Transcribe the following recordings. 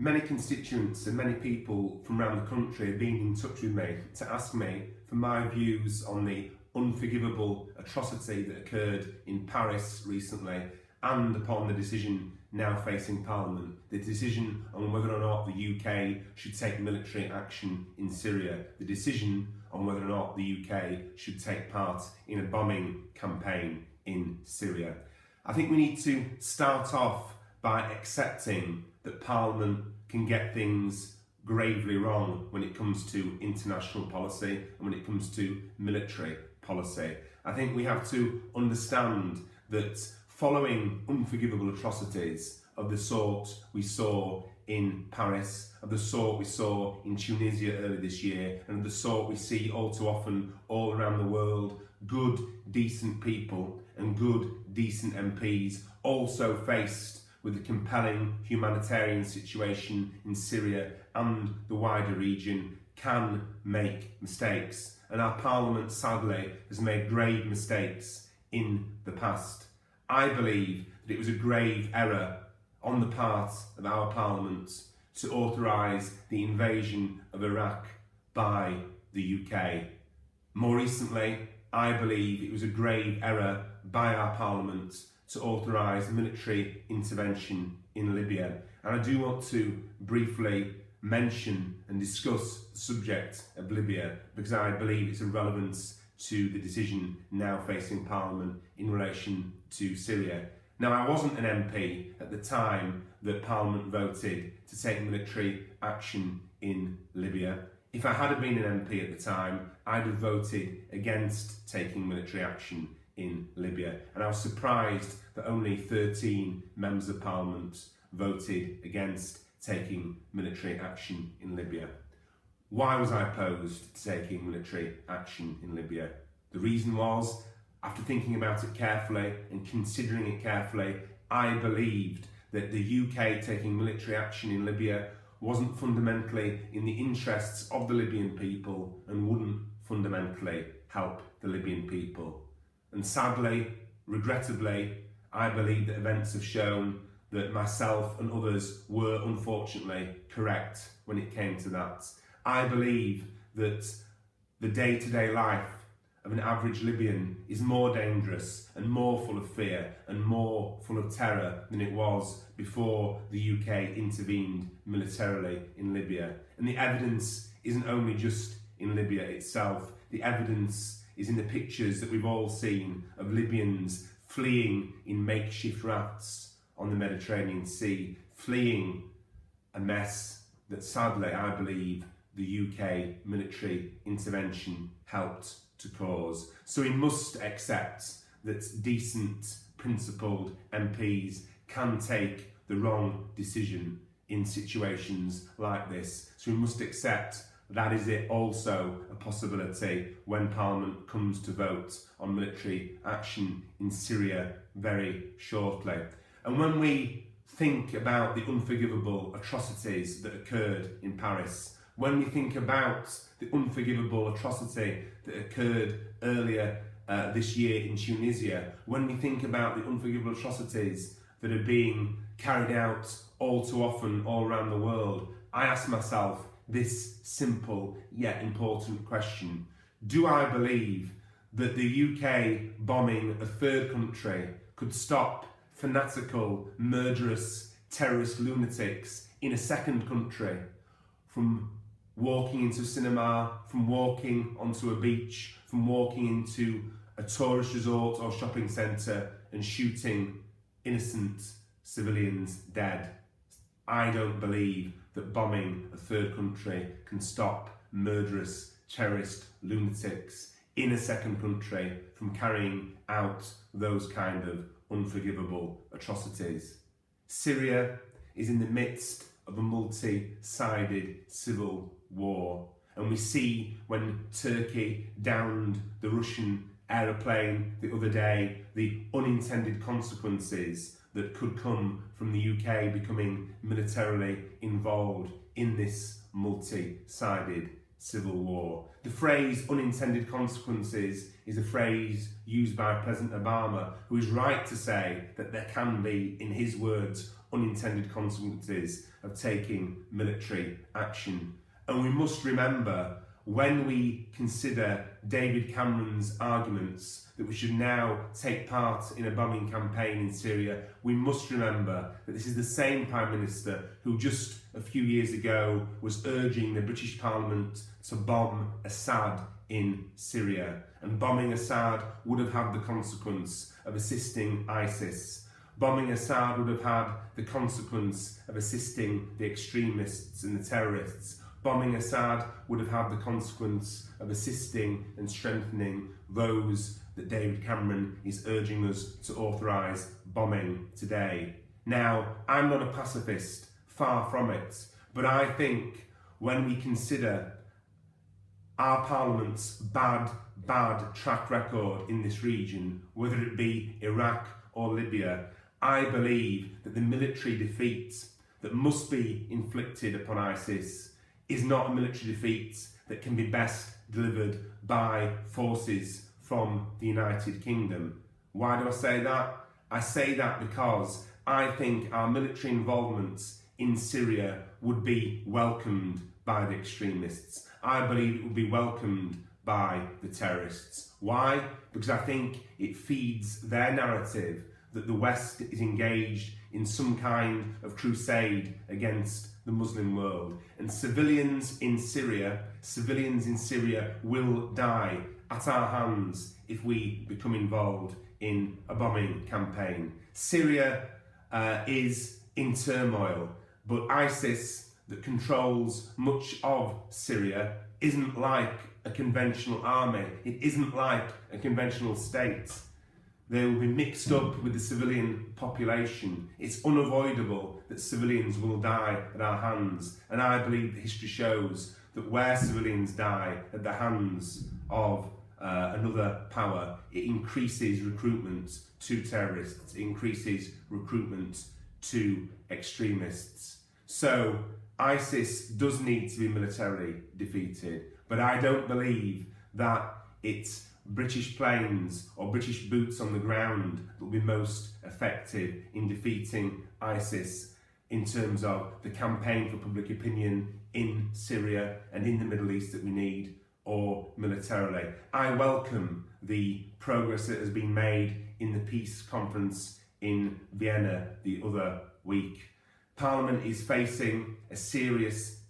Many constituents and many people from around the country have been in touch with me to ask me for my views on the unforgivable atrocity that occurred in Paris recently and upon the decision now facing Parliament, the decision on whether or not the UK should take military action in Syria, the decision on whether or not the UK should take part in a bombing campaign in Syria. I think we need to start off by accepting that Parliament can get things gravely wrong when it comes to international policy and when it comes to military policy. I think we have to understand that following unforgivable atrocities of the sort we saw in Paris, of the sort we saw in Tunisia earlier this year, and of the sort we see all too often all around the world, good, decent people and good, decent MPs also faced with the compelling humanitarian situation in Syria and the wider region can make mistakes. And our Parliament, sadly, has made grave mistakes in the past. I believe that it was a grave error on the part of our Parliament to authorise the invasion of Iraq by the UK. More recently, I believe it was a grave error by our Parliament to authorise military intervention in Libya. And I do want to briefly mention and discuss the subject of Libya because I believe it's of relevance to the decision now facing Parliament in relation to Syria. Now, I wasn't an MP at the time that Parliament voted to take military action in Libya. If I had been an MP at the time, I'd have voted against taking military action in Libya. And I was surprised that only 13 members of Parliament voted against taking military action in Libya. Why was I opposed to taking military action in Libya? The reason was, after thinking about it carefully and considering it carefully, I believed that the UK taking military action in Libya wasn't fundamentally in the interests of the Libyan people and wouldn't fundamentally help the Libyan people. And sadly, regrettably, I believe that events have shown that myself and others were unfortunately correct when it came to that. I believe that the day-to-day life of an average Libyan is more dangerous and more full of fear and more full of terror than it was before the UK intervened militarily in Libya. And the evidence isn't only just in Libya itself, the evidence is in the pictures that we've all seen of Libyans fleeing in makeshift rafts on the Mediterranean Sea, fleeing a mess that sadly, I believe, the UK military intervention helped to cause. So we must accept that decent, principled MPs can take the wrong decision in situations like this. So we must accept that is it also a possibility when Parliament comes to vote on military action in Syria very shortly. And when we think about the unforgivable atrocities that occurred in Paris, when we think about the unforgivable atrocity that occurred earlier this year in Tunisia, when we think about the unforgivable atrocities that are being carried out all too often all around the world, I ask myself this simple yet important question. Do I believe that the UK bombing a third country could stop fanatical, murderous, terrorist lunatics in a second country from walking into a cinema, from walking onto a beach, from walking into a tourist resort or shopping centre and shooting innocent civilians dead? I don't believe that bombing a third country can stop murderous terrorist lunatics in a second country from carrying out those kind of unforgivable atrocities. Syria is in the midst of a multi-sided civil war, and we see when Turkey downed the Russian aeroplane the other day the unintended consequences that could come from the UK becoming militarily involved in this multi-sided civil war. The phrase unintended consequences is a phrase used by President Obama, who is right to say that there can be, in his words, unintended consequences of taking military action. And we must remember, when we consider David Cameron's arguments that we should now take part in a bombing campaign in Syria, we must remember that this is the same Prime Minister who just a few years ago was urging the British Parliament to bomb Assad in Syria. And bombing Assad would have had the consequence of assisting ISIS. Bombing Assad would have had the consequence of assisting the extremists and the terrorists. Bombing Assad would have had the consequence of assisting and strengthening those that David Cameron is urging us to authorise bombing today. Now, I'm not a pacifist, far from it, but I think when we consider our Parliament's bad track record in this region, whether it be Iraq or Libya, I believe that the military defeat that must be inflicted upon ISIS is not a military defeat that can be best delivered by forces from the United Kingdom. Why do I say that? I say that because I think our military involvement in Syria would be welcomed by the extremists. I believe it would be welcomed by the terrorists. Why? Because I think it feeds their narrative that the West is engaged in some kind of crusade against the Muslim world. And civilians in Syria will die at our hands if we become involved in a bombing campaign. Syria is in turmoil, but ISIS, that controls much of Syria, isn't like a conventional army. It isn't like a conventional state. They will be mixed up with the civilian population. It's unavoidable that civilians will die at our hands. And I believe that history shows that where civilians die at the hands of another power, it increases recruitment to terrorists, it increases recruitment to extremists. So ISIS does need to be militarily defeated, but I don't believe that it's British planes or British boots on the ground that will be most effective in defeating ISIS in terms of the campaign for public opinion in Syria and in the Middle East that we need, or militarily. I welcome the progress that has been made in the peace conference in Vienna the other week. Parliament is facing a serious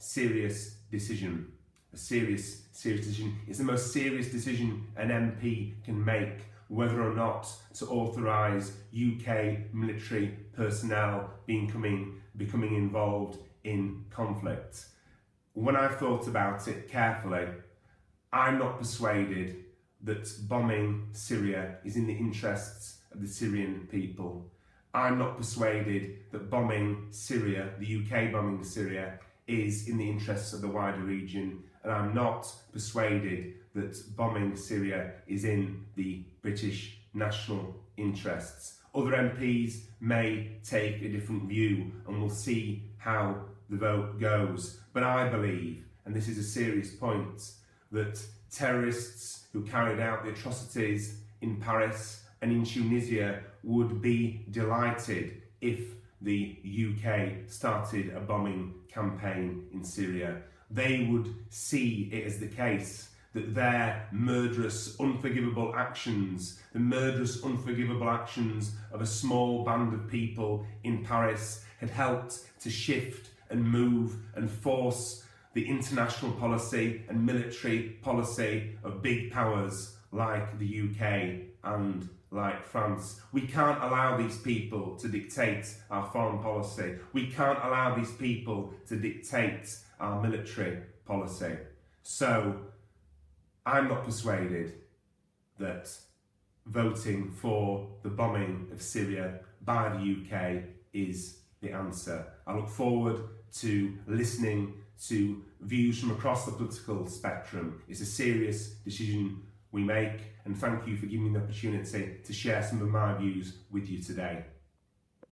decision. A serious decision. It's the most serious decision an MP can make, whether or not to authorise UK military personnel becoming involved in conflict. When I've thought about it carefully, I'm not persuaded that bombing Syria is in the interests of the Syrian people. I'm not persuaded that bombing Syria, the UK bombing Syria, is in the interests of the wider region, and I'm not persuaded that bombing Syria is in the British national interests. Other MPs may take a different view, and we'll see how the vote goes. But I believe, and this is a serious point, that terrorists who carried out the atrocities in Paris and in Tunisia would be delighted if the UK started a bombing campaign in Syria. They would see it as the case that their murderous, unforgivable actions, the murderous, unforgivable actions of a small band of people in Paris, had helped to shift and move and force the international policy and military policy of big powers like the UK and like France. We can't allow these people to dictate our foreign policy. We can't allow these people to dictate our military policy. So I'm not persuaded that voting for the bombing of Syria by the UK is the answer. I look forward to listening to views from across the political spectrum. It's a serious decision we make, and thank you for giving me the opportunity to share some of my views with you today.